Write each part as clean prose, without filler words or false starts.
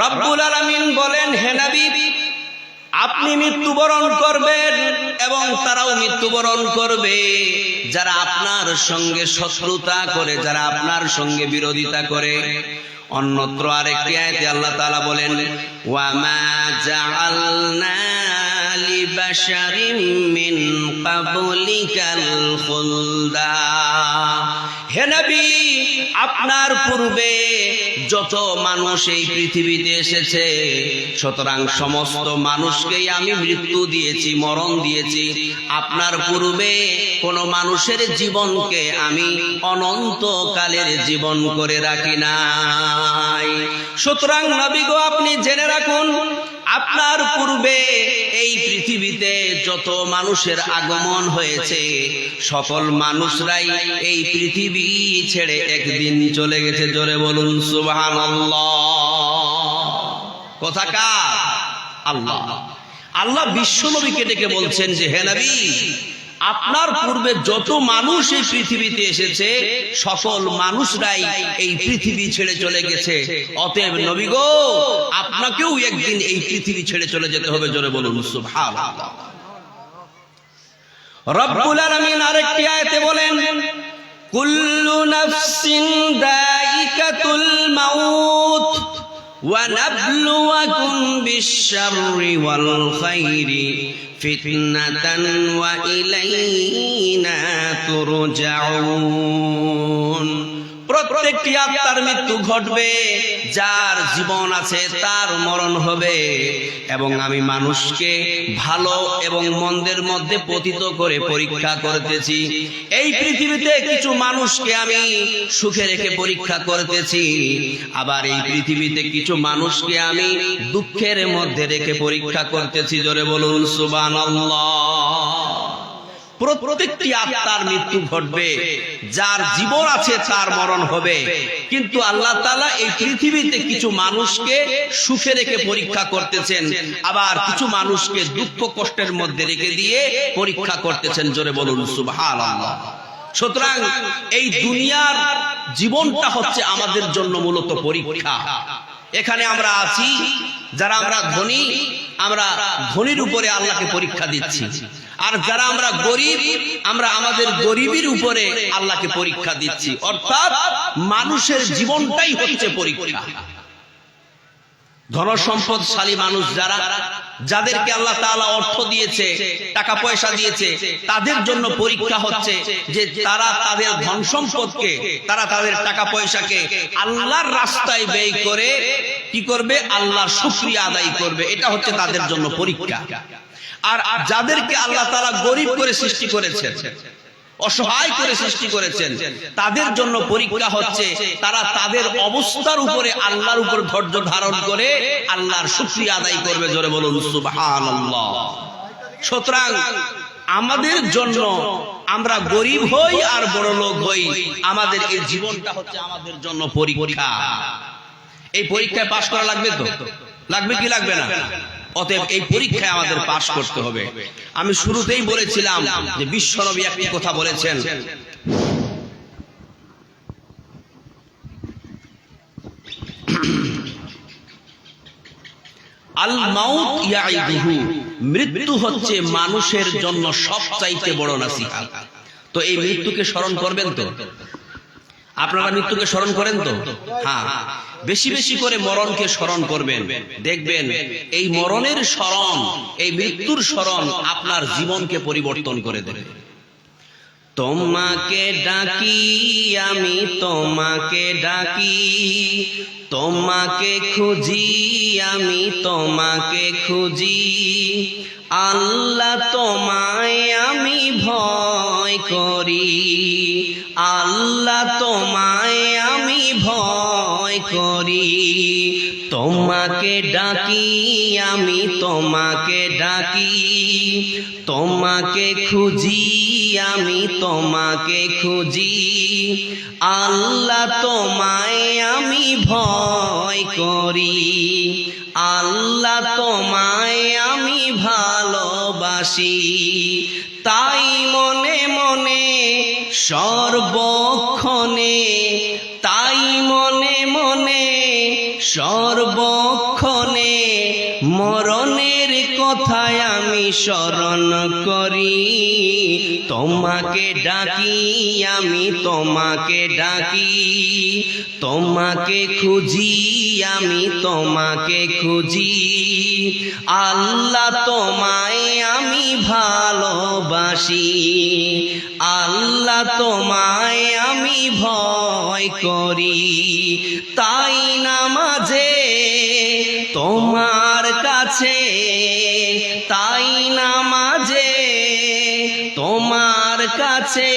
রব্বুল আলামিন বলেন, হে নবী, আপনি মৃত্যুবরণ করবেন এবং তারাও মৃত্যুবরণ করবে যারা আপনার সঙ্গে শত্রুতা করে, যারা আপনার সঙ্গে বিরোধিতা করে। অন্যত্র আরেকটি আয়াতে আল্লাহ তাআলা বলেন, ওয়া মা জাআলনা লিবাশারিন মিন ক্বাবলিকাল খুলদা। হে নবী, আপনার পূর্বে যত মানুষ এই পৃথিবীতে এসেছে, সুতরাং সমস্ত মানুষকেই আমি মৃত্যু দিয়েছি, মরণ দিয়েছি। আপনার পূর্বে কোন মানুষের জীবনকে আমি অনন্তকালের জীবন করে রাখি নাই। সুতরাং নবী গো, আপনি জেনে রাখুন, আপনার পূর্বে এই পৃথিবীতে যত মানুষের আগমন হয়েছে, সকল মানুষরাই এই পৃথিবী ছেড়ে একদিন চলে গেছে। জোরে বলুন সুবহানাল্লাহ। কথা কার? আল্লাহ। আল্লাহ বিশ্বনবীকে ডেকে বলছেন যে, হে নবী, আপনার পূর্বে যত মানুষ এই পৃথিবীতে এসেছে, সকল মানুষরাই এই পৃথিবী ছেড়ে চলে গেছে। অতএব নবী গো, আপনাকেও একদিন এই পৃথিবী ছেড়ে চলে যেতে হবে। জোরে বলুন সুবহানাল্লাহ। রব্বুল আলামিন আরেকটি আয়াতে বলেন, কুল্লু নাফসিন দায়িকাতুল মাউত ওয়া নাবলুয়াকুম বিশ-শাররি ওয়াল খাইরি ফিতনাতান ওয়া ইলাইনা তুরজাউন। প্রত্যেকটি আত্মার মৃত্যু ঘটবে, যার জীবন আছে তার মরণ হবে, এবং আমি মানুষকে ভালো এবং মন্দের মধ্যে পতিত করে পরীক্ষা করতেছি। এই পৃথিবীতে কিছু মানুষকে আমি সুখে রেখে পরীক্ষা করতেছি, আবার এই পৃথিবীতে কিছু মানুষকে আমি দুঃখের মধ্যে রেখে পরীক্ষা করতেছি। জোরে বলুন সুবহানাল্লাহ। প্রত্যেকটি আত্মার মৃত্যু ঘটবে, যার জীবন আছে তার মরণ হবে, কিন্তু আল্লাহ তাআলা এই পৃথিবীতে কিছু মানুষকে সুখে রেখে পরীক্ষা করতেছেন, আবার কিছু মানুষকে দুঃখ কষ্টের মধ্যে রেখে দিয়ে পরীক্ষা করতেছেন। জোরে বলুন সুবহানাল্লাহ। সুতরাং এই দুনিয়ার জীবনটা হচ্ছে আমাদের জন্য মূলত পরীক্ষা। এখানে আমরা আছি, যারা আমরা ধনী, আমরা ধনীর উপরে আল্লাহকে পরীক্ষা দিচ্ছি, আর যারা আমরা গরিব, আমরা আমাদের গরিবের উপরে আল্লাহকে পরীক্ষা দিচ্ছি। অর্থাৎ মানুষের জীবনটাই হচ্ছে পরীক্ষা। ধন সম্পদশালী মানুষ যারা, যাদেরকে আল্লাহ তাআলা অর্থ দিয়েছে, টাকা পয়সা দিয়েছে, তাদের জন্য পরীক্ষা হচ্ছে যে তারা তাদের ধন সম্পদকে, তারা তাদের টাকা পয়সাকে আল্লাহর রাস্তায় ব্যয় করে কি করবে? আল্লাহর শুকরিয়া আদায় করবে। এটা হচ্ছে তাদের জন্য পরীক্ষা। আর যাদেরকে আল্লাহ তাআলা গরিব করে সৃষ্টি করেছেন, অসহায় করে সৃষ্টি করেছেন, তাদের জন্য পরীক্ষা হচ্ছে তারা তাদের অবস্থার উপরে আল্লাহর উপর ধৈর্য ধারণ করে আল্লাহর শুকরিয়া আদায় করবে। জোরে বলুন সুবহানাল্লাহ। সুতরাং আমাদের জন্য, আমরা গরিব হই আর বড় লোক হই, আমাদের এই জীবনটা হচ্ছে আমাদের জন্য পরীক্ষা। এই পরীক্ষায় পাশ করা লাগবে তো? লাগবে কি লাগবে না? অতএব এই পরীক্ষায় আমাদের পাশ করতে হবে। আমি শুরুতেই বলেছিলাম যে বিশ্বনবী একটি কথা বলেছেন, আল মাউত ইয়াইদুহু, মৃত্যু হচ্ছে মানুষের জন্য সবচাইতে বড় নসিহত। তো এই মৃত্যুকে স্মরণ করবেন তো? আপনারা মৃত্যুকে স্মরণ করেন তো? হ্যাঁ, বেশি বেশি করে মরণকে স্মরণ করবেন। দেখবেন এই মরণের স্মরণ, এই মৃত্যুর স্মরণ আপনার জীবনকে পরিবর্তন করে দেবে। তোমাকে ডাকি আমি, তোমাকে ডাকি, তোমাকে খুঁজি আমি, তোমাকে খুঁজি, আল্লাহ তোমায় আমি ভয় করি, আল্লাহ তোমায় আমি ভয় করি। তোমাকে ডাকি আমি, তোমাকে ডাকি, তোমাকে খুঁজি আমি, তোমাকে খুঁজি, আল্লাহ তোমায় আমি ভয় করি, আল্লাহ তোমায় আমি ভালোবাসি। তাই মনে মনে সর্বক্ষণে, তাই মনে মনে সর্বক্ষণে মরণের কথায় আমি স্মরণ করি, তোমাকে ডাকি আমি তোমাকে ডাকি, তোমাকে খুঁজি আমি তোমাকে খুঁজি। আল্লাহ তোমায় আমি ভালোবাসি, আল্লাহ তোমায় আমি ভয় করি, তাই নামাজে তোমার কাছে, তাই নামাজে তোমার কাছে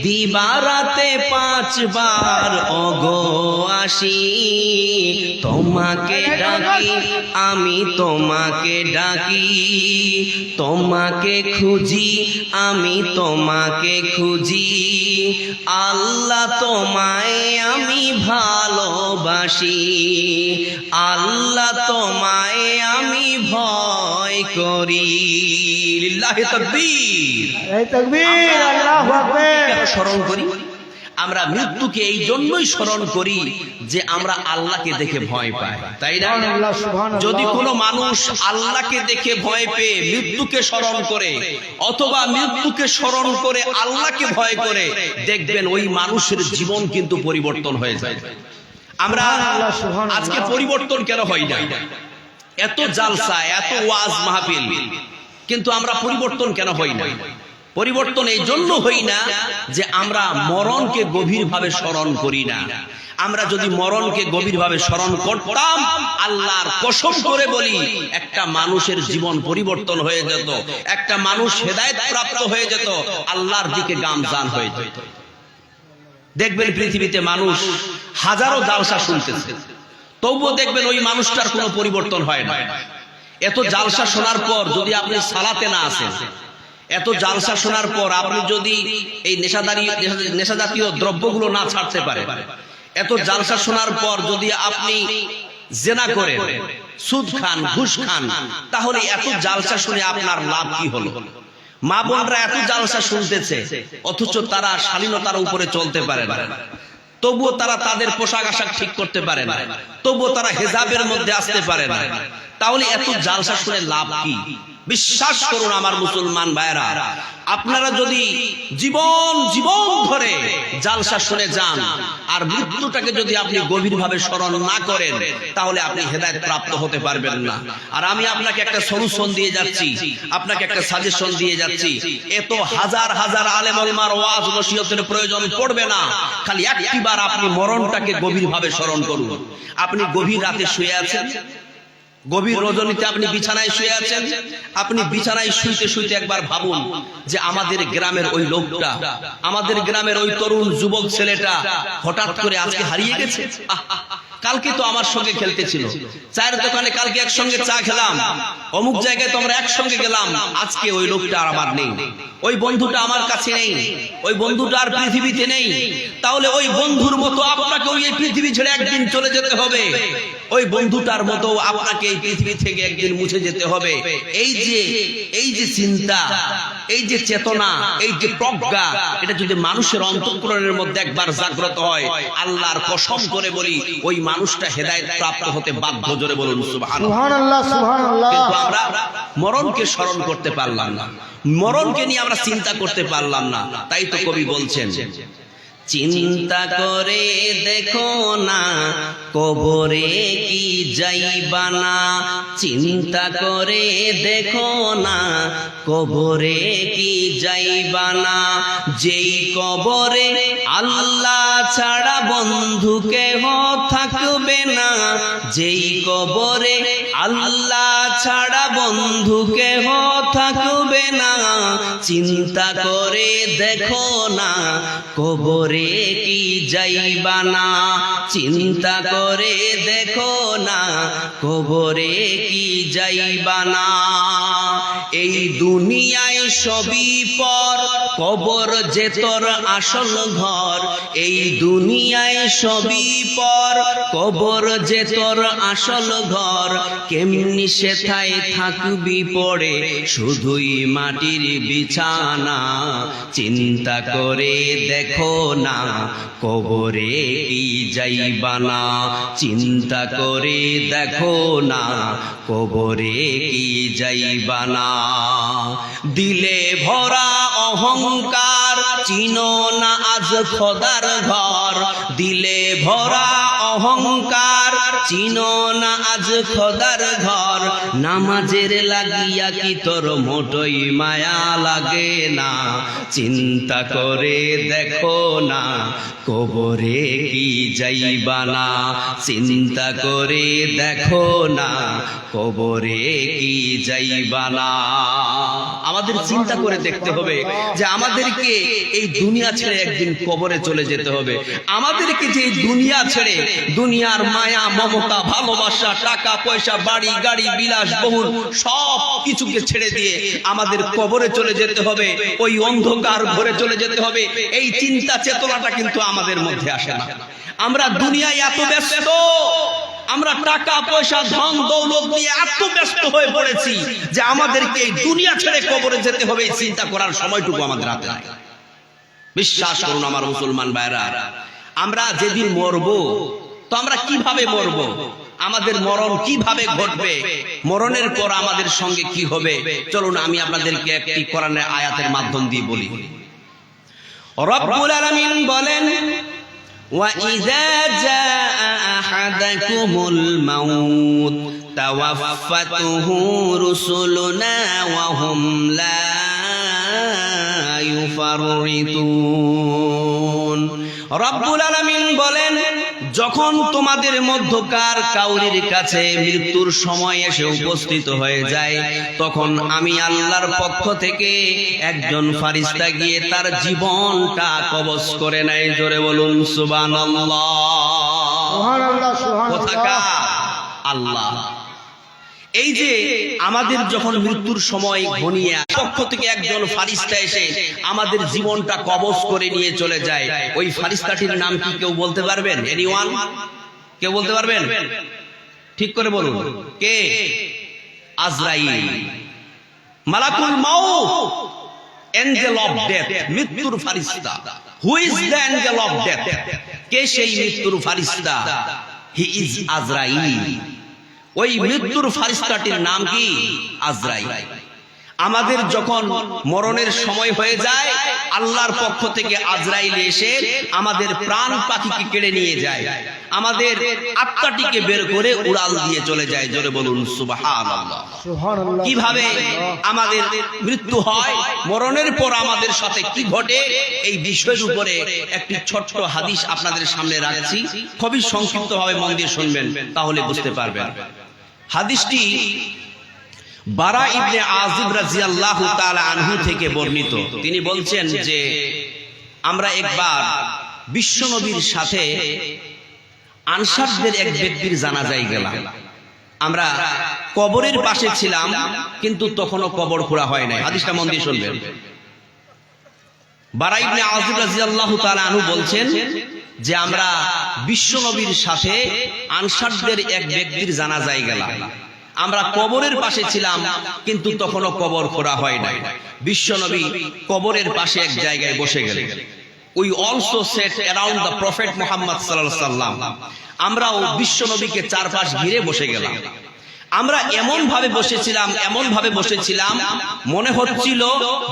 দিবারাতে 5 বার ওগো আসি। তোমাকে ডাকি আমি তোমাকে ডাকি, তোমাকে খুঁজি আমি তোমাকে খুঁজি। আল্লাহ তোমায় আমি ভালোবাসি, আল্লাহ তোমায় আমি ভয় করি। লিল্লাহি তাকবীর, এই তাকবীর, আল্লাহু আকবার। কেন স্মরণ করি? আমরা মৃত্যুকে এই জন্যই স্মরণ করি যে আমরা আল্লাহকে দেখে ভয় পাই, তাই না? সুবহানাল্লাহ, সুবহানাল্লাহ। যদি কোনো মানুষ আল্লাহকে দেখে ভয় পেয়ে মৃত্যুকে স্মরণ করে, অথবা মৃত্যুকে স্মরণ করে আল্লাহকে ভয় করে, দেখবেন ওই মানুষের জীবন কিন্তু পরিবর্তন হয়ে যায়। আমরা আজকে পরিবর্তন কেন হয় না? এত জালসা, এত ওয়াজ মাহফিল, কিন্তু আমরা পরিবর্তন কেন হই না? পরিবর্তন এই জন্য হই না যে আমরা মরণকে গভীরভাবে স্মরণ করি না। আমরা যদি মরণকে গভীরভাবে স্মরণ করতাম, আল্লাহর কসম করে বলি, একটা মানুষের জীবন পরিবর্তন হয়ে যেত, একটা মানুষ হেদায়েত প্রাপ্ত হয়ে যেত, আল্লাহর দিকে গামজান হয়ে যেত। দেখবেন পৃথিবীতে মানুষ হাজারো জালসা শুনতেছে, তবুও দেখবেন ওই মানুষটার কোনো পরিবর্তন হয় না। এত জালসা শোনার পর যদি আপনি সালাতে না আসেন, এত জালসা শোনার পর আপনি যদি এই নেশা জাতীয় দ্রব্যগুলো না ছাড়তে পারেন, এত জালসা শোনার পর যদি আপনি জেনা করেন, সুদ খান, ঘুষ খান, তাহলে এত জালসা শুনে আপনার লাভ কি হলো? মা বোনরা এত জালসা শুনতেছে, অথচ তারা শালীনতার উপরে চলতে পারে না, তবুও তারা তাদের পোশাক আশাক ঠিক করতে পারে না, তবুও তারা হেজাবের মধ্যে আসতে পারে না। তাহলে এত জালসা শুনে লাভ কি? বিশ্বাস করুন আমার মুসলমান ভাইরা, আপনারা যদি জীবন জীবন ধরে জালসা শুনে যান আর মৃত্যুটাকে যদি আপনি গভীরভাবে স্মরণ না করেন, তাহলে আপনি হেদায়েত প্রাপ্ত হতে পারবেন না। আর আমি আপনাকে একটা সলিউশন দিয়ে যাচ্ছি, আপনাকে একটা সাজেশন দিয়ে যাচ্ছি। এত হাজার হাজার আলেম ওলামার ওয়াজ নসিহতের প্রয়োজন পড়বে না, খালি একটিবার আপনি মরণটাকে গভীরভাবে স্মরণ করুন। আপনি গভীর রাতে শুয়ে আছেন, গভীর রজনীতে আপনি বিছানায় শুয়ে আছেন, আপনি বিছানায় শুইতে শুইতে একবার ভাবুন যে আমাদের গ্রামের ওই লোকটা, আমাদের গ্রামের ওই তরুণ যুবক ছেলেটা হঠাৎ করে আজকে হারিয়ে গেছে। কালকে তো আমার সঙ্গে খেলতেছিল, চায়ের দোকানে কালকে একসঙ্গে চা খেলাম, অমুক জায়গায় তো আমরা একসঙ্গে গেলাম, আজকে ওই লোকটা আর আমার নেই, ওই বন্ধুটা আমার কাছে নেই, ওই বন্ধুটা আর পৃথিবীতে নেই। তাহলে ওই বন্ধুর মতো আপনাকে ওই পৃথিবী ছেড়ে একদিন চলে যেতে হবে, ওই বন্ধুটার মতো আপনাকে এই পৃথিবী থেকে একদিন মুছে যেতে হবে। এই যে চিন্তা, এই যে চেতনা, এই যে প্রজ্ঞা, এটা যদি মানুষের অন্তঃকরণের মধ্যে একবার জাগ্রত হয়, আল্লাহর কসম করে বলি, ওই মানুষটা হেদায়েত প্রাপ্ত হতে বাধ্য। জোরে বলুন সুবহানাল্লাহ, সুবহানাল্লাহ। কিন্তু আমরা মরণকে স্মরণ করতে পারলাম না, মরণকে নিয়ে আমরা চিন্তা করতে পারলাম না। তাই তো কবি বলছেন, চিন্তা করে দেখো না কবরে কি যাইবা না, চিন্তা করে দেখো না কবরে কি যাইবা না। যেই কবরে আল্লাহ ছাড়া বন্ধু কেহ থাকবে না, যেই কবরে আল্লাহ ছাড়া বন্ধু কেহ থাকবে না। চিন্তা করে দেখো না কবরে কি যাইবা না, চিন্তা করে দেখো না কবরে কি যাইবা না। এই দুনিয়ায় সবই পর, কবর যে তোর আসল ঘর। এই দুনিয়ায় সবই পর, কবর যে তোর আসল ঘর। কেমনি সেথায় থাকবি পড়ে, শুধুই মাটির বিছানা। চিন্তা করে দেখো না, কবরে কি যাইবা না। চিন্তা করে দেখো না, কবরে কি যাইবা না। দিলে ভরা অহংকার, চিনো না আজ খোদার ঘর। দিলে ভরা অহংকার, চিনো না আজ খোদার ঘর। নামাজের লাগিয়া কি তোর মোটই মায়া লাগে না। চিন্তা করে দেখো না, কবরে কি যাইবা না। চিন্তা করে দেখো না, কবরে কি যাইবা না। আমাদের চিন্তা করে দেখতে হবে যে আমাদেরকে এই দুনিয়া ছেড়ে একদিন কবরে চলে যেতে হবে। আমাদেরকে যে এই দুনিয়া ছেড়ে, দুনিয়ার মায়া মমতা ভালোবাসা টাকা পয়সা বাড়ি গাড়ি বিলাস বহুল সব কিছুকে ছেড়ে দিয়ে আমাদের কবরে চলে যেতে হবে, ওই অন্ধকার ঘরে চলে যেতে হবে। এই চিন্তা চেতনাটা কিন্তু আমাদের মধ্যে আসে না। আমরা দুনিয়ায় এত ব্যস্ত, আমরা টাকা পয়সা ধন দৌলত নিয়ে এত ব্যস্ত হয়ে পড়েছি যে আমাদেরকে এই দুনিয়া ছেড়ে কবরে যেতে হবে এই চিন্তা করার সময়টুকু আমাদের হাতে নাই। বিশ্বাস করুন আমার মুসলমান ভাইরা, আমরা যেদিন মরবো তো আমরা কিভাবে মরবো, আমাদের মরণ কিভাবে ঘটবে, মরণের পর আমাদের সঙ্গে কি হবে, চলুন আমি আপনাদেরকে একটি কোরআনের আয়াতের মাধ্যম দিয়ে বলি। রব্বুল আলামিন বলেন, وَإِذَا جَاءَ أَحَدَكُمُ الْمَوْتُ تَوَفَّتْهُ رُسُلُنَا وَهُمْ لَا يُفَرِّطُونَ। রব্বুল আলামিন বলেন, যখন তোমাদের মধ্যকার কাউরির কাছে মৃত্যুর সময় এসে উপস্থিত হয়ে যায়, তখন আমি আল্লাহর পক্ষ থেকে একজন ফারিস্তা গিয়ে তার জীবনটা কবজ করে নেয়। জোরে বলুন সুবহানাল্লাহ। সুবহানাল্লাহ, সুবহানাল্লাহ। কোথাকার আল্লাহ। এই যে আমাদের যখন মৃত্যুর সময় ঘনিয়ে আসে, পক্ষ থেকে একজন ফারিস্তা এসে আমাদের জীবনটা কবজ করে নিয়ে চলে যায়। ওই ফারিস্তাটির নাম কি কেউ বলতে পারবেন? এনিওয়ান? কেউ বলতে পারবেন? ঠিক করে বলুন, কে? আজরাইল, মালাকুল মাউত, এঞ্জেল অফ ডেথ, মৃত্যুর ফারিস্তা। Who is the angel of death? কে সেই মৃত্যুর ফারিস্তা? হি ইজ আজরাইল। ওই মৃত্যুর ফারিস্তাটির নাম কি? আজরাইল। আমাদের যখন মরণের সময় হয়ে যায়, আল্লাহর পক্ষ থেকে আজরাইল এসে আমাদের প্রাণ পাখিকে কেড়ে নিয়ে যায়, আমাদের আত্মাটিকে বের করে উড়াল দিয়ে চলে যায়। জোরে বলুন সুবহানাল্লাহ। সুবহানাল্লাহ। কিভাবে আমাদের মৃত্যু হয়, মরণের পর আমাদের সাথে কি ঘটে, এই বিষয়ের উপরে একটি ছোট্ট হাদিস আপনাদের সামনে রাখছি। খুবই সংক্ষিপ্তভাবে মন দিয়ে শুনবেন, তাহলে বুঝতে পারবেন। হাদিসটি বারা ইবনে আযিব রাদিয়াল্লাহু তাআলা আনহু থেকে বর্ণিত। তিনি বলছেন যে আমরা একবার বিশ্বনবীর সাথে আনসারদের এক ব্যক্তির জানাজায় গেলাম। আমরা কবরের পাশে ছিলাম, কিন্তু তখনও কবর খোঁড়া হয় নাই। হাদিসটা মন দিয়ে শুনবেন। বারা ইবনে আযিব রাদিয়াল্লাহু তাআলা আনহু বলছেন যে আমরা বিশ্বনবীর সাথে আনসারদের এক ব্যক্তির জানাজায় গেলাম। আমরা কবরের পাশে ছিলাম, কিন্তু তখনও কবর খোঁড়া হয় নাই। বিশ্বনবী কবরের পাশে এক জায়গায় বসে গেলেন। We also said around the prophet Muhammad সাল্লাল্লাহু আলাইহি ওয়াসাল্লাম। আমরাও বিশ্বনবীকে চারপাশ ঘিরে বসে গেলাম। আমরা এমন ভাবে বসেছিলাম মনে হচ্ছিল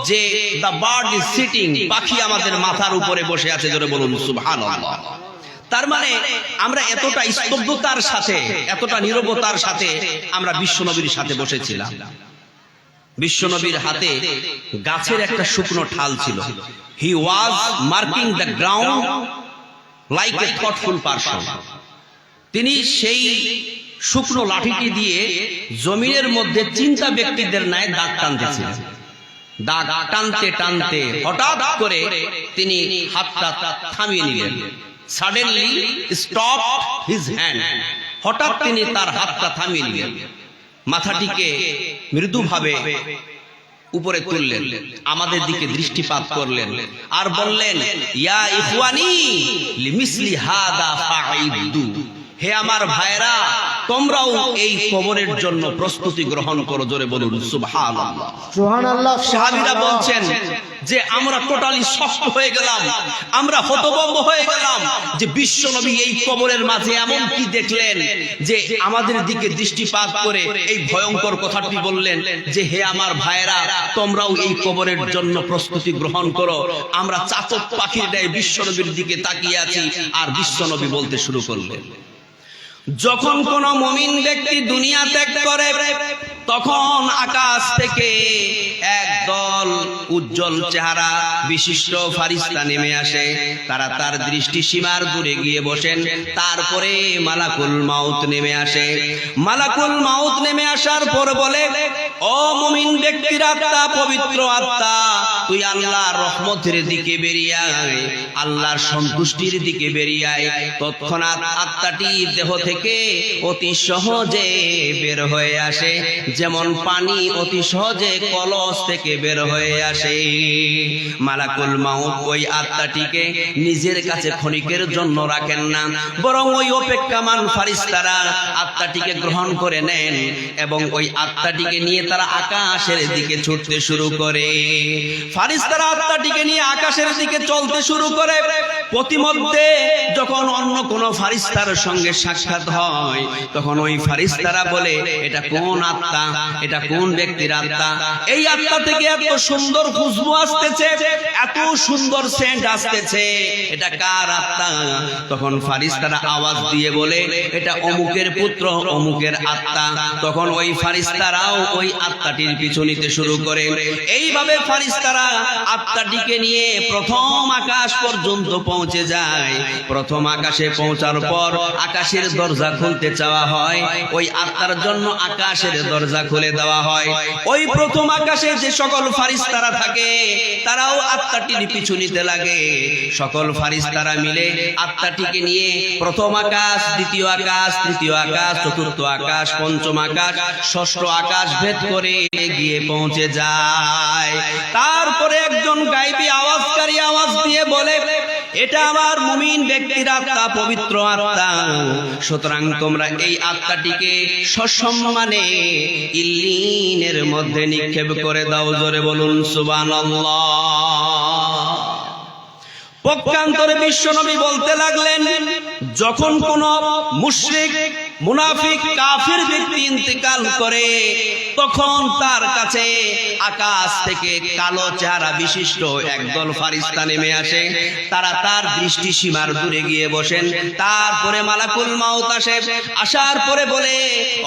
যে দ্য বার্ড ইজ সিটিং, পাখি আমাদের মাথার উপরে বসে আছে। জোরে বলুন সুবহানাল্লাহ। তার মানে আমরা এতটা স্তব্ধতার সাথে, এতটা নীরবতার সাথে আমরা বিশ্বনবীর সাথে বসেছিলাম। বিশ্বনবীর হাতে গাছের একটা শুকনো ঠাল ছিল। He was marking the ground like a thoughtful person. তিনি সেই শুকনো লাঠিটি দিয়ে জমিনের মধ্যে চিন্তা ব্যক্তিদের ন্যায় দাগ টানতেছিলেন। দাগ টানতে টানতে হঠাৎ করে তিনি হাতটা থামিয়ে নিলেন। Suddenly stop his hand. হঠাৎ তিনি তার হাতটা থামিয়ে নিলেন, মাথাটিকে মৃদুভাবে উপরে তুললেন, আমাদের দিকে দৃষ্টিপাত করলেন আর বললেন, ইয়া ইখওয়ানি লিমিসলি হাদা ফাইদু, হে আমার ভাইরা, তোমরাও এই কবরের জন্য প্রস্তুতি গ্রহণ করো। জোরে বলুন সুবহানাল্লাহ। সুবহানাল্লাহ। সাহাবীরা বলছেন যে আমরা টোটালি শক্ত হয়ে গেলাম, আমরা হতভম্ব হয়ে গেলাম যে বিশ্ব নবী এই কবরের মাঝে এমন কি দেখলেন যে আমাদের দিকে দৃষ্টিপাত করে এই ভয়ঙ্কর কথাটি বললেন যে হে আমার ভাইরা, তোমরাও এই কবরের জন্য প্রস্তুতি গ্রহণ করো। আমরা চাতক পাখির ন্যায় বিশ্ব নবীর দিকে তাকিয়ে আছি আর বিশ্ব নবী বলতে শুরু করলেন, যখন কোন মুমিন ব্যক্তি দুনিয়া ত্যাগ করে তখন আকাশ থেকে একদল উজ্জ্বল চেহারা বিশিষ্ট ফারিস্তা নেমে আসে। তারা তার দৃষ্টি সীমার দূরে গিয়ে বসেন। তারপরে মালাকুল মাউত নেমে আসে। মালাকুল মাউত নেমে আসার পর বলে, ও মুমিন ব্যক্তির আত্মা, পবিত্র আত্মা, তুই আল্লাহর রহমতের দিকে বেরিয়ে আয়, আল্লাহর সন্তুষ্টির দিকে বেরিয়ে আয়। তৎক্ষণাৎ আত্মাটি দেহ থেকে অতি সহজে বের হয়ে আসে, যেমন পানি অতি সহজে কলস থেকে বের হয়ে আসে। মালাকুল মাউত ওই আত্মাটিকে নিজের কাছে ক্ষণিকের জন্য রাখেন না, বরং ওই অপেক্ষামান ফারিস্তারা আত্মাটিকে গ্রহণ করে নেন এবং ওই আত্মাটিকে নিয়ে তারা আকাশের দিকে ছুটতে শুরু করে। ফারিস্তারা আত্মাটিকে নিয়ে আকাশের দিকে চলতে শুরু করে। প্রতিমধ্যে যখন অন্য কোন ফারিস্তার সঙ্গে সাক্ষাৎ হয় তখন ওই ফারিস্তারা বলে, এটা কোন আত্মা, এটা কোন ব্যক্তির আত্মা? এই আত্মা থেকে এত সুন্দর খুশবু আসতেছে, এত সুন্দর সেন্ট আসতেছে, এটা কার আত্মা? তখন ফারিস্তারা আওয়াজ দিয়ে বলে, এটা অমুকের পুত্র, অমুকের আত্মা। তখন ওই ফারিস্তারাও ওই আত্মাটির পিছু নিতে শুরু করে। এইভাবে ফারিস্তারা আত্মাটিকে নিয়ে প্রথম আকাশ পর্যন্ত পৌঁছে যায়। প্রথম আকাশে পৌঁছার পর আকাশের দরজা খুলতে চাওয়া হয়, ওই আত্মার জন্য আকাশের দরজা খুলে দেওয়া হয়। ওই প্রথম আকাশে যে সকল ফারিস্তারা থাকে তারাও আত্মাটির পিছু নিতে লাগে। সকল ফারিস্তারা মিলে আত্মাটিকে নিয়ে প্রথম আকাশ, দ্বিতীয় আকাশ, তৃতীয় আকাশ, চতুর্থ আকাশ, পঞ্চম আকাশ, ষষ্ঠ আকাশ ভেদ করে গিয়ে পৌঁছে যায়। তারপরে একজন গায়বী আওয়াজকারী আওয়াজ দিয়ে বলে, এটা আমার মুমিন ব্যক্তির আত্মা, পবিত্র আত্মা। সুতরাং তোমরা এই আত্মাটিকে সসম্মানে ইল্লিনের মধ্যে নিক্ষেপ করে দাও। জোরে বলুন সুবহানাল্লাহ। পক্ষান্তরে বিশ্বনবী বলতে লাগলেন, যখন কোন মুশরিক, মুনাফিক, কাফির ব্যক্তি ইন্তেকাল করে তখন তার কাছে আকাশ থেকে কালো চেহারা বিশিষ্ট একদল ফারিস্তা নেমে আসে। তারা তার দৃষ্টি সীমার দূরে গিয়ে বসেন। তারপরে মালাকুল মাউত আসে। আসার পরে বলে,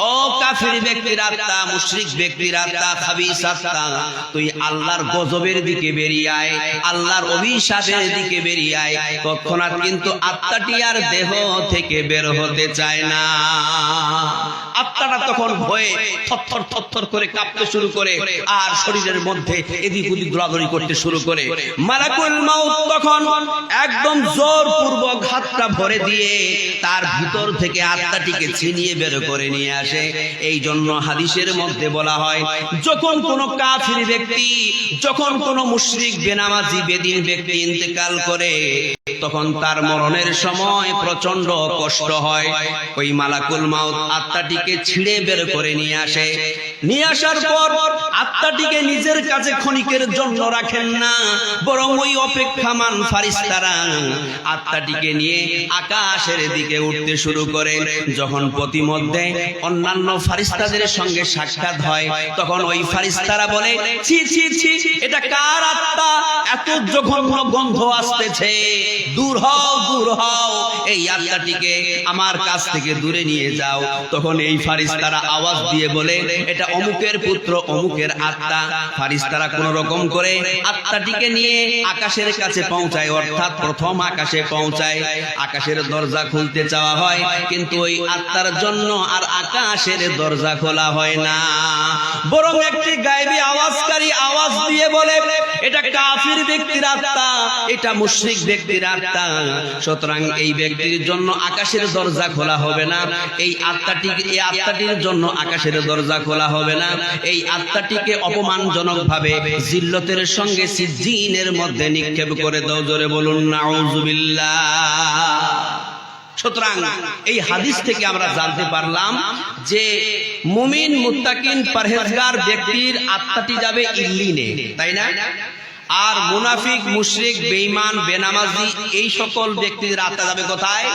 ও কাফির ব্যক্তির আত্মা, মুশরিক ব্যক্তির আত্মা, খাবিস আত্মা, তুই আল্লাহর গজবের দিকে বেরিয়ে আয়, আল্লাহর অভিশাপের দিকে বেরিয়ে আয়। তৎক্ষণাৎ কিন্তু আত্মাটি আর দেহ থেকে বের হতে চায় না। আত্মাটা তখন ভয়ে থরথর থরথর করে কাঁপতে শুরু করে আর শরীরের মধ্যে এদিক ওদিক দৌড়াদৌড়ি করতে শুরু করে। মালাকুল মাউত তখন একদম জোরপূর্বক হাতটা ভরে দিয়ে তার ভিতর থেকে আত্মাটিকে ছিনিয়ে বের করে নিয়ে আসে। এই জন্য হাদিসের মধ্যে বলা হয়, যখন কোন কাফির ব্যক্তি, যখন কোন মুশরিক, বেনামাজি, বেদিন ব্যক্তি ইন্তেকাল করে তখন তার মরণের সময় প্রচন্ড কষ্ট হয়। ওই মালাকুল মাউত আত্মাটিকে ছিঁড়ে বের করে নিয়ে আসে। নিয়ে আসার পর আত্মাটিকে নিজের কাছে ক্ষণিকের জন্য রাখেন না, বরং ওই অপেক্ষামান ফারিস্তারা আত্মাটিকে নিয়ে আকাশের দিকে উঠতে শুরু করে। যখন প্রতিমধ্যে অন্যান্য ফারিস্তাদের সঙ্গে সাক্ষাৎ হয় তখন ওই ফারিস্তারা বলে, ছি ছি ছি, এটা কার আত্মা? এত জঘন্য গন্ধ আসতেছে, দূর হও, দূর হও, এই আত্মাটিকে আমার কাছ থেকে দূরে নিয়ে যাও। তখন এই ফারিস্তারা আওয়াজ দিয়ে বলে, এটা অমুকের পুত্র, অমুকের আত্মা। ফারিস্তারা কোন রকম করে আত্মাটিকে নিয়ে আকাশের কাছে পৌঁছায়, অর্থাৎ প্রথম আকাশে পৌঁছায়। আকাশের দরজা খুলতে চাওয়া হয়, কিন্তু ওই আত্মার জন্য আর আকাশের দরজা খোলা হয় না, বরং একটি গায়বী আওয়াজকারী আওয়াজ দিয়ে বলে, এটা কাফির ব্যক্তির আত্মা, এটা মুশরিক ব্যক্তির আত্মা। সুতরাং এই ব্যক্তির জন্য আকাশের দরজা খোলা হবে না, এই আত্মাটির জন্য আকাশের দরজা খোলা হবে হবে না, এই আত্মাটিকে অপমানজনকভাবে জিল্লতের সঙ্গে সিজ্জিনের মধ্যে নিক্ষেপ করে দাও। জোরে বলুন নাউজুবিল্লাহ। সুতরাং এই হাদিস থেকে আমরা জানতে পারলাম যে মুমিন মুত্তাকিন পরহেজগার ব্যক্তির আত্মাটি যাবে ইল্লিনে, তাই না? আর মুনাফিক মুশরিক বেঈমান বেনামাজি এই সকল ব্যক্তিদের আত্মা যাবে কোথায়?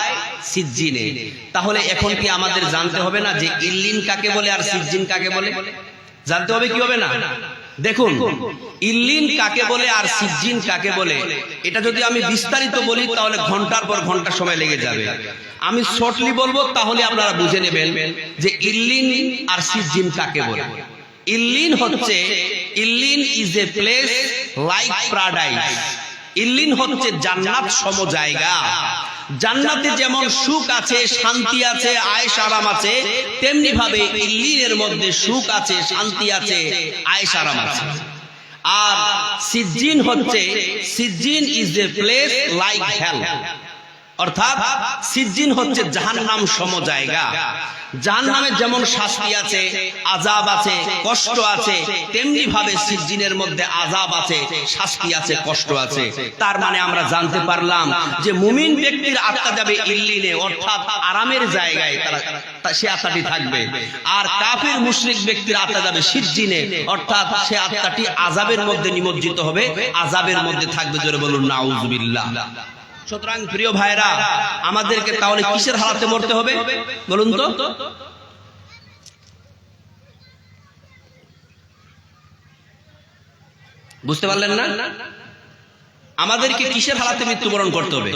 সিজ্জিনে। তাহলে এখন কি আমাদের জানতে হবে না যে ইল্লিন কাকে বলে আর সিজ্জিন কাকে বলে? জানতে হবে কি হবে না? দেখুন, ইল্লিন কাকে বলে আর সিজ্জিন কাকে বলে, এটা যদি আমি বিস্তারিত বলি তাহলে ঘন্টার পর ঘন্টা সময় লেগে যাবে। আমি শর্টলি বলবো, তাহলে আপনারা বুঝে নেবেন যে ইল্লিন আর সিজ্জিন কাকে বলে। ইল্লিন হচ্ছে, ইল্লিন is a place like paradise. ইল্লিন হচ্ছে জান্নাত সম জায়গা। জান্নাতে যেমন সুখ আছে, শান্তি আছে, আয়েশ আরাম আছে, তেমনি ভাবে ইল্লিনের মধ্যে সুখ আছে, শান্তি আছে, আয়েশ আরাম আছে। আর সিজ্জিন হচ্ছে, সিজ্জিন is a place like hell, অর্থাৎ সিজ্জিন হচ্ছে জাহান্নাম সম জায়গা। জাহান্নামে যেমন শাস্তি আছে, আযাব আছে, কষ্ট আছে, তেমনি ভাবে সিজ্জিনের মধ্যে আযাব আছে, শাস্তি আছে, কষ্ট আছে। তার মানে আমরা জানতে পারলাম যে মুমিন ব্যক্তির আত্মা যাবে ইল্লিনে, অর্থাৎ আরামের জায়গায় সে আত্মাটি থাকবে। আর কাফির মুশরিক ব্যক্তির আত্মা যাবে সিজ্জিনে, অর্থাৎ সে আত্মাটি আযাবের মধ্যে নিমজ্জিত হবে, আযাবের মধ্যে থাকবে। জোরে বলুন নাউজুবিল্লাহ। সুতরাং প্রিয় ভাইরা, আমাদেরকে তাহলে কিসের হালাতে মরতে হবে বলুন তো? বুঝতে পারলেন না? আমাদেরকে কিসের হালাতে মৃত্যুবরণ করতে হবে?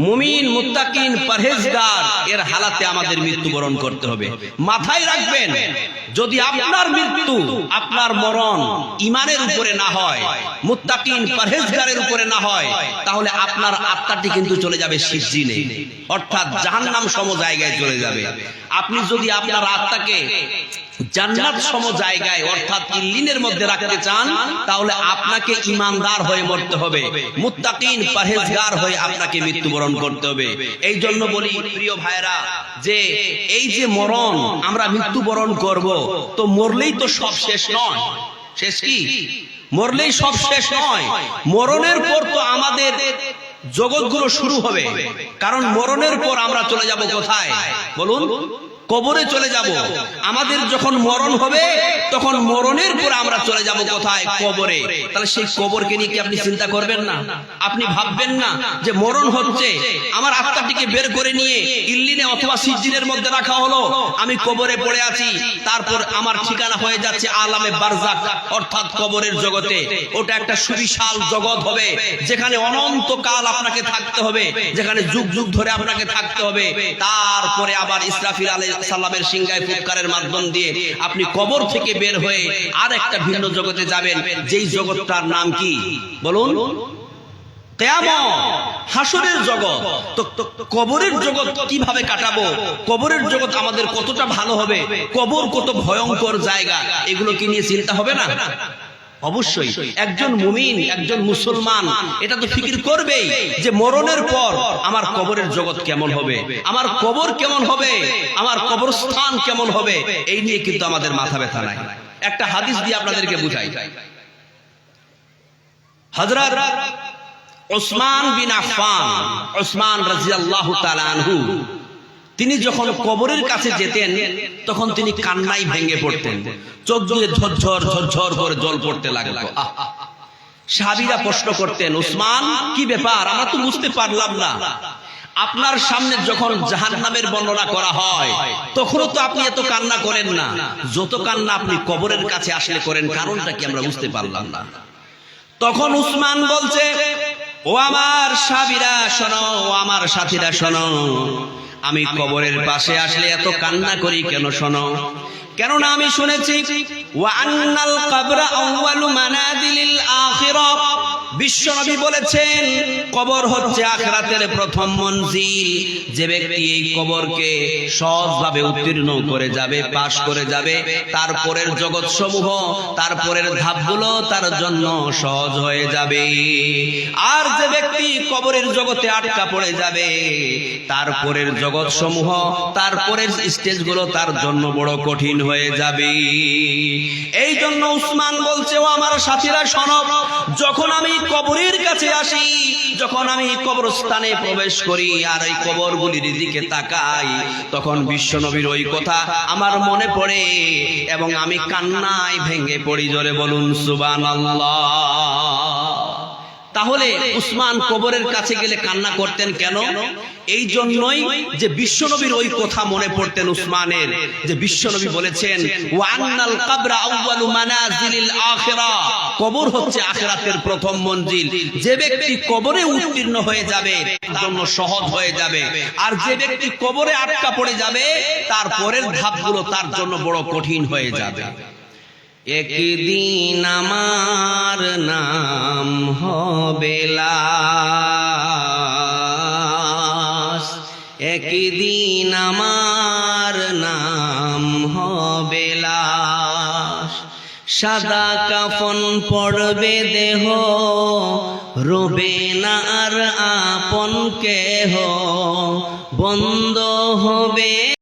মুমিন মুত্তাকিন পরহেজগার এর হালাতে আমাদের মৃত্যুবরণ করতে হবে। মাথায় রাখবেন, যদি আপনার মৃত্যু, আপনার মরণ ঈমানের উপরে না হয়, মুত্তাকিন পরহেজগারের উপরে না হয়, তাহলে আপনার আত্মাটি কিন্তু চলে যাবে সিজ্জিনে, অর্থাৎ জাহান্নাম সম জায়গায় চলে যাবে। আপনি যদি আপনার আত্মাকে জান্নাত সম জায়গায় অর্থাৎ ইল্লিনের মধ্যে রাখতে চান, তাহলে আপনাকে ঈমানদার হয়ে মরতে হবে, মুত্তাকিন পরহেজগার হয়ে আপনাকে মৃত্যুবরণ করতে হবে। এই জন্য বলি প্রিয় ভাইরা, যে এই যে মরণ, আমরা মৃত্যুবরণ করব, তো মরলেই তো সব শেষ নয়। শেষ কি? মরলেই সব শেষ নয়। মরণের পর তো আমাদের জগৎগুলো শুরু হবে। কারণ মরণের পর আমরা চলে যাব কোথায় বলুন? কবরে চলে যাব। আমাদের যখন মরণ হবে, তখন মরণের পর আমরা চলে যাব কোথায়? কবরে। তাহলে সেই কবরকে নিয়ে কি আপনি চিন্তা করবেন না? আপনি ভাববেন না যে মরণ হচ্ছে, আমার আত্মাটিকে বের করে নিয়ে ইল্লিনে অথবা সিজ্জিনের মধ্যে রাখা হলো, আমি কবরে পড়ে আছি, তারপর আমার ঠিকানা হয়ে যাচ্ছে আলামে বারজাখ, অর্থাৎ কবরের জগতে। ওটা একটা সুবিশাল জগৎ হবে, যেখানে অনন্তকাল আপনাকে থাকতে হবে, যেখানে যুগ যুগ ধরে আপনাকে থাকতে হবে। তারপরে আবার ইসরাফিল আলাইহিস সালামের সিংহায় ফুৎকারের মাধ্যম দিয়ে আপনি কবর থেকে বের হয়ে আর একটা ভিন্ন জগতে যাবেন, যেই জগৎটার নাম কি বলুন? কিয়ামত, হাসরের জগৎ। তো কবরের জগৎ কিভাবে কাটাবো? কবরের জগৎ আমাদের কতটা ভালো হবে? কবর কত ভয়ঙ্কর জায়গা, এগুলো কি নিয়ে চিন্তা হবে না? অবশ্যই একজন মুমিন, একজন মুসলমান এটা তো ফিকির করবেই যে মরণের পর আমার কবরের জগৎ কেমন হবে, আমার কবর কেমন হবে, আমার কবরস্থান কেমন হবে, এই নিয়ে কিন্তু আমাদের মাথা ব্যথা নাই। একটা হাদিস দিয়ে আপনাদেরকে বুঝাই। হযরত ওসমান বিন আফফান, ওসমান রাদিয়াল্লাহু তাআলা আনহু, তিনি যখন কবরের কাছে যেতেন, তখন তিনি কান্নায় ভেঙে পড়তেন, চোখ দিয়ে ঝরঝর ঝরঝর করে জল পড়তে লাগলো। সাহাবীরা প্রশ্ন করতেন, ওসমান কি ব্যাপার, আমরা তো বুঝতে পারলাম না। আপনার সামনে যখন জাহান্নামের বর্ণনা করা হয়, তখনও তো আপনি এত কান্না করেন না, যত কান্না আপনি কবরের কাছে আসলে করেন, কারণটা কি আমরা বুঝতে পারলাম না। তখন উসমান বলছে, ও আমার সাহাবীরা শোনো, ও আমার সাথীরা শোনো, আমি কবরের পাশে আসলে এত কান্না করি কেন শোনো। কেননা আমি শুনেছি ওয়া আন্নাল কবরা আউয়ালু মানাদিলিল আখিরাহ, বিশ্বনবী বলেছেন কবর হচ্ছে আখিরাতের প্রথম মঞ্জিল। যে ব্যক্তি এই কবরকে সহজভাবে উত্তীর্ণ করে যাবে, পাশ করে যাবে, তারপরের জগৎ সমূহ, তারপরের ধাপগুলো তার জন্য সহজ হয়ে যাবে। আর যে ব্যক্তি কবরের জগতে আটকা পড়ে যাবে, তারপরের জগৎ সমূহ, তারপরের স্টেজগুলো তার জন্য বড় কঠিন হয়ে যাবে। এই জন্য উসমান বলছে, ও আমার সাথীরা শোনো, যখন আমি কবরের কাছে আসি, যখন আমি কবরস্থানে প্রবেশ করি আর এই কবরগুলির দিকে তাকাই, তখন বিশ্বনবীর ওই কথা আমার মনে পড়ে এবং আমি কান্নায় ভেঙে পড়ি। জোরে বলুন সুবহানাল্লাহ। তাহলে উসমান কবরের কাছে গেলে কান্না করতেন কেন? এই জন্যই যে বিশ্বনবীর ওই কথা মনে পড়তেন উসমানের, যে বিশ্বনবী বলেছেন ওয়া আন্নাল কবরা আউয়ালু মানাজিলিল আখিরাহ, কবর হচ্ছে আখিরাতের প্রথম মঞ্জিল। যে ব্যক্তি কবরে উত্তীর্ণ হয়ে যাবে তার জন্য সহজ হয়ে যাবে, আর যে ব্যক্তি কবরে আটকা পড়ে যাবে তার পরের ধাপগুলো তার জন্য বড় কঠিন হয়ে যাবে। একদিন আমার নাম হবে লাশ, একদিন আমার নাম হবে লাশ, সাদা কাফন পড়বে দেহ, রবে না আর আপন কেহ, বন্ধ হবে